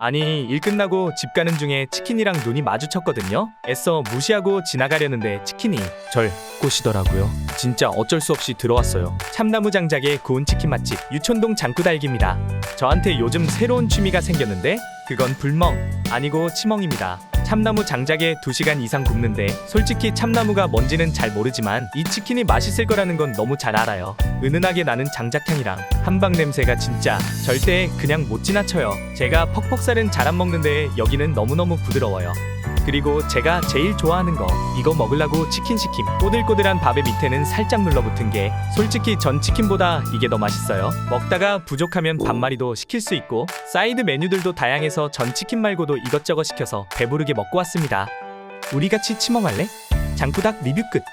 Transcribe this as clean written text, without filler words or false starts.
아니, 일 끝나고 집 가는 중에 치킨이랑 눈이 마주쳤거든요. 애써 무시하고 지나가려는데 치킨이 절 꼬시더라고요. 진짜 어쩔 수 없이 들어왔어요. 참나무 장작의 구운 치킨 맛집 유촌동 장구달기입니다. 저한테 요즘 새로운 취미가 생겼는데 그건 불멍 아니고 치멍입니다. 참나무 장작에 2시간 이상 굽는데 솔직히 참나무가 뭔지는 잘 모르지만 이 치킨이 맛있을 거라는 건 너무 잘 알아요. 은은하게 나는 장작향이랑 한방 냄새가 진짜 절대 그냥 못 지나쳐요. 제가 퍽퍽살은 잘 안 먹는데 여기는 너무너무 부드러워요. 그리고 제가 제일 좋아하는 거 이거 먹으려고 치킨 시킴. 꼬들꼬들한 밥의 밑에는 살짝 눌러붙은 게 솔직히 전 치킨보다 이게 더 맛있어요. 먹다가 부족하면 반마리도 시킬 수 있고 사이드 메뉴들도 다양해서 전 치킨 말고도 이것저것 시켜서 배부르게 먹고 왔습니다. 우리 같이 치멍할래? 장구닭 리뷰 끝.